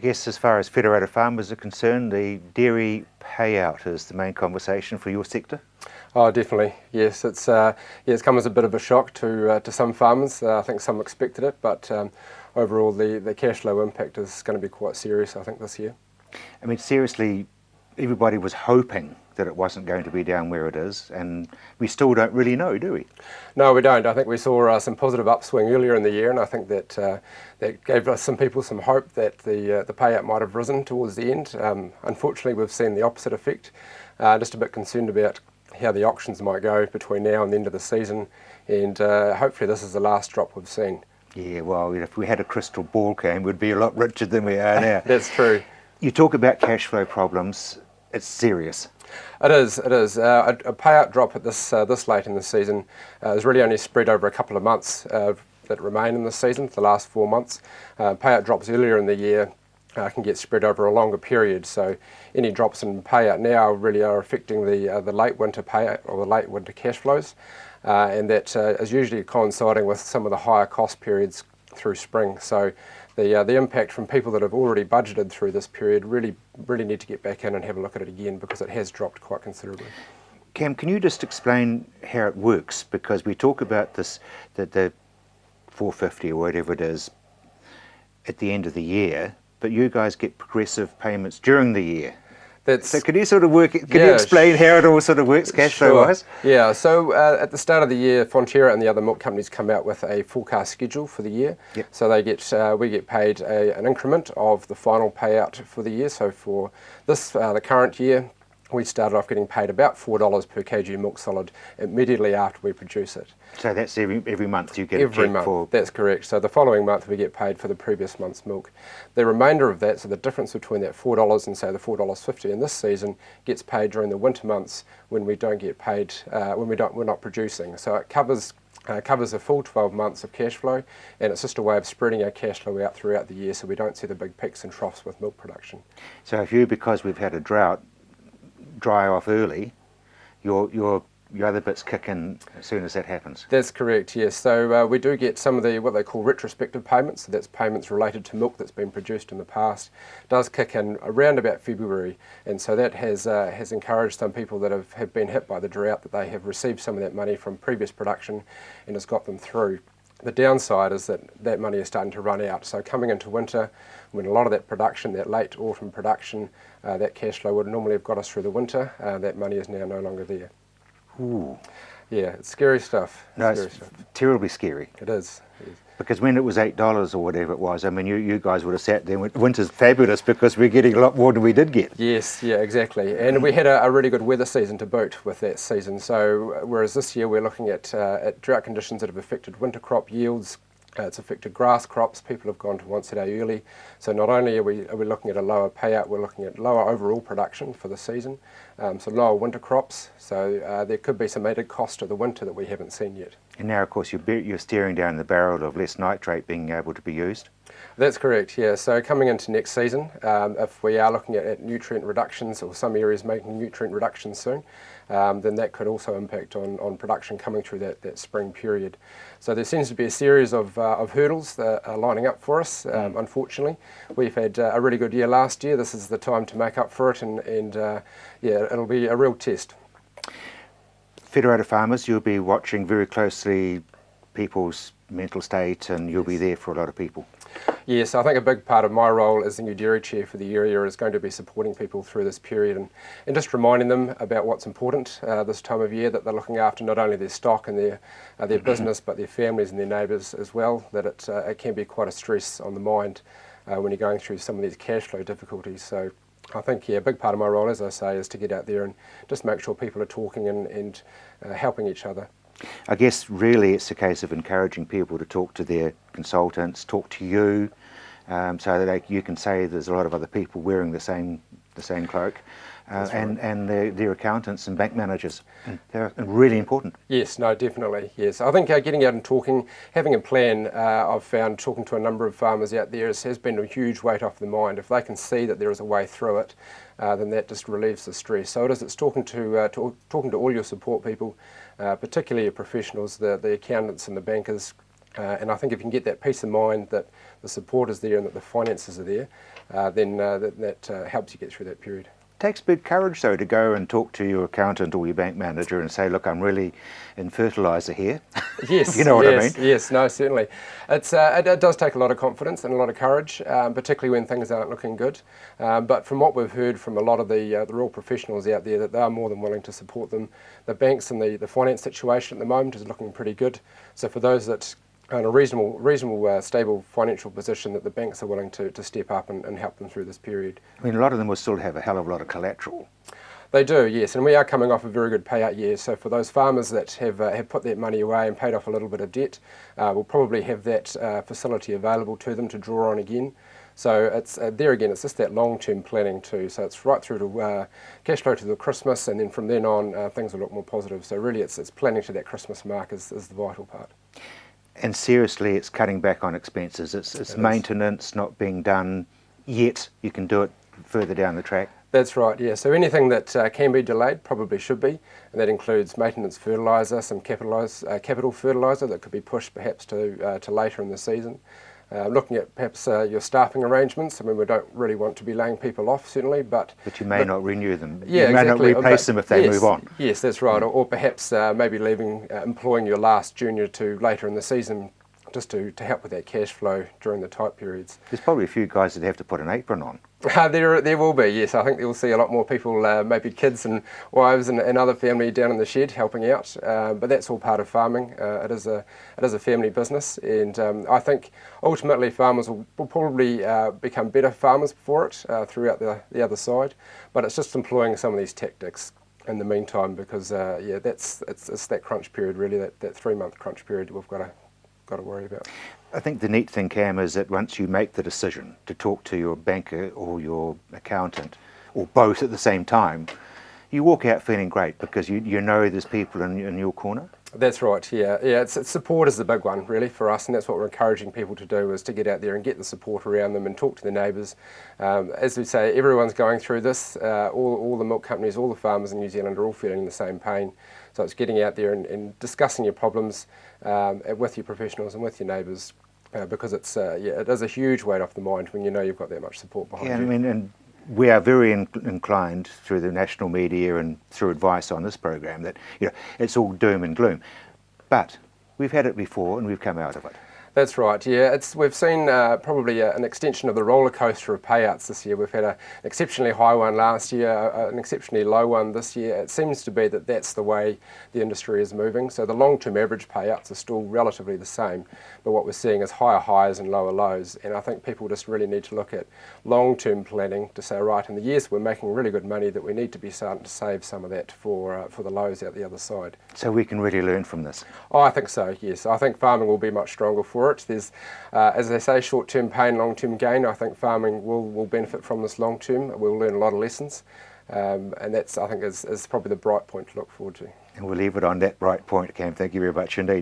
guess as far as Federated farmers are concerned, the dairy payout is the main conversation for your sector? Oh, definitely. Yes, it's come as a bit of a shock to some farmers. I think some expected it, but overall the cash flow impact is going to be quite serious, I think, this year. I mean, seriously, everybody was hoping that it wasn't going to be down where it is, and we still don't really know, do we? No, we don't. I think we saw some positive upswing earlier in the year, and I think that that gave us some people some hope that the payout might have risen towards the end. Unfortunately, we've seen the opposite effect. Just a bit concerned about how the auctions might go between now and the end of the season, and hopefully this is the last drop we've seen. Yeah, well, if we had a crystal ball game, we'd be a lot richer than we are now. That's true. You talk about cash flow problems. It's serious. It is. It is. A payout drop at this late in the season is really only spread over a couple of months that remain in the season, the last 4 months. Payout drops earlier in the year can get spread over a longer period. So any drops in payout now really are affecting the late winter payout or the late winter cash flows, and that is usually coinciding with some of the higher cost periods through spring. So the impact from people that have already budgeted through this period really need to get back in and have a look at it again, because it has dropped quite considerably. Cam, can you just explain how it works? Because we talk about this, that the 450 or whatever it is at the end of the year, but you guys get progressive payments during the year. So can you sort of you explain how it all sort of works cash flow wise? Yeah, so at the start of the year, Fonterra and the other milk companies come out with a forecast schedule for the year. Yep. So we get paid an increment of the final payout for the year. So for this the current year, we started off getting paid about $4 per kg milk solid immediately after we produce it. So that's every month you get every a check month. for... That's correct. So the following month we get paid for the previous month's milk. The remainder of that, so the difference between that $4 and say the $4.50 in this season, gets paid during the winter months when we don't get paid, when we're not producing. So it covers a full 12 months of cash flow, and it's just a way of spreading our cash flow out throughout the year so we don't see the big peaks and troughs with milk production. So if you, because we've had a drought, dry off early, your other bits kick in as soon as that happens. That's correct, yes. So we do get some of the what they call retrospective payments. So that's payments related to milk that's been produced in the past. It does kick in around about February, and so that has encouraged some people that have been hit by the drought, that they have received some of that money from previous production and has got them through. The downside is that money is starting to run out. So coming into winter, when a lot of that production, that late autumn production, that cash flow would normally have got us through the winter, that money is now no longer there. Ooh. Yeah, it's scary stuff. It's terribly scary. It is. Because when it was $8 or whatever it was, I mean, you guys would have sat there and went, winter's fabulous because we're getting a lot more than we did get. Yes, yeah, exactly. And we had a really good weather season to boot with that season. So whereas this year we're looking at drought conditions that have affected winter crop yields, it's affected grass crops. People have gone to once a day early. So not only are we looking at a lower payout, we're looking at lower overall production for the season. So lower winter crops. So there could be some added cost to the winter that we haven't seen yet. And now, of course, you're staring down the barrel of less nitrate being able to be used. That's correct, yeah. So coming into next season, if we are looking at nutrient reductions, or some areas making nutrient reductions soon, then that could also impact on production coming through that spring period. So there seems to be a series of hurdles that are lining up for us, unfortunately. We've had a really good year last year. This is the time to make up for it, and yeah, it'll be a real test. Federated farmers, you'll be watching very closely people's mental state, and you'll be there for a lot of people. Yes, I think a big part of my role as the new dairy chair for the area is going to be supporting people through this period and just reminding them about what's important this time of year, that they're looking after not only their stock and their business, but their families and their neighbours as well, that it can be quite a stress on the mind when you're going through some of these cash flow difficulties. So I think, yeah, a big part of my role, as I say, is to get out there and just make sure people are talking and helping each other. I guess really it's a case of encouraging people to talk to their consultants, talk to you, so that you can say there's a lot of other people wearing the same cloak, and their accountants and bank managers. They're really important. Yes, no, definitely, yes. I think getting out and talking, having a plan, I've found talking to a number of farmers out there has been a huge weight off the mind. If they can see that there is a way through it, then that just relieves the stress. So it's talking to all your support people, particularly your professionals, the accountants and the bankers, And I think if you can get that peace of mind that the support is there and that the finances are there, then that helps you get through that period. Takes big courage though to go and talk to your accountant or your bank manager and say, look, I'm really in fertiliser here. Yes, you know what I mean? Yes, no, certainly. It does take a lot of confidence and a lot of courage, particularly when things aren't looking good. But from what we've heard from a lot of the real professionals out there, that they are more than willing to support them. The banks and the finance situation at the moment is looking pretty good. So for those that are in a reasonable stable financial position, that the banks are willing to step up and help them through this period. I mean, a lot of them will still have a hell of a lot of collateral. They do, yes, and we are coming off a very good payout year. So for those farmers that have put that money away and paid off a little bit of debt, we'll probably have that facility available to them to draw on again. So it's there again, it's just that long-term planning too. So it's right through to cash flow to the Christmas, and then from then on things will look more positive. So really it's planning to that Christmas mark is the vital part. And seriously, it's cutting back on expenses. It's maintenance not being done yet. You can do it further down the track. That's right, yeah. So anything that can be delayed probably should be, and that includes maintenance fertiliser, some capital fertiliser that could be pushed perhaps to later in the season. Looking at perhaps your staffing arrangements. I mean, we don't really want to be laying people off, certainly, but you may not renew them. Yeah, you may exactly. not replace them if they move on. Yes, that's right. Or perhaps maybe employing your last junior to later in the season, just to help with that cash flow during the tight periods. There's probably a few guys that have to put an apron on. There will be, yes. I think you'll see a lot more people, maybe kids and wives and other family down in the shed helping out. But that's all part of farming. It is a family business, and I think ultimately farmers will probably become better farmers for it throughout the other side. But it's just employing some of these tactics in the meantime, because it's that crunch period really, that 3-month crunch period we've got to worry about. I think the neat thing, Cam, is that once you make the decision to talk to your banker or your accountant, or both at the same time, you walk out feeling great because you know there's people in your corner. That's right, yeah. It's support is the big one really for us, and that's what we're encouraging people to do, is to get out there and get the support around them and talk to their neighbours. As we say, everyone's going through this. All the milk companies, all the farmers in New Zealand are all feeling the same pain. So it's getting out there and discussing your problems with your professionals and with your neighbours, because it is a huge weight off the mind when you know you've got that much support behind you. I mean, and we are very inclined through the national media and through advice on this program that it's all doom and gloom, but we've had it before and we've come out of it. That's right, yeah. We've seen probably an extension of the roller coaster of payouts this year. We've had an exceptionally high one last year, an exceptionally low one this year. It seems to be that that's the way the industry is moving. So the long-term average payouts are still relatively the same, but what we're seeing is higher highs and lower lows. And I think people just really need to look at long-term planning to say, right, in the years we're making really good money, that we need to be starting to save some of that for the lows out the other side. So we can really learn from this? Oh, I think so, yes. I think farming will be much stronger for it. There's, as they say, short-term pain, long-term gain. I think farming will benefit from this long-term. We'll learn a lot of lessons, and that's, I think, is probably the bright point to look forward to. And we'll leave it on that bright point, Cam. Thank you very much indeed.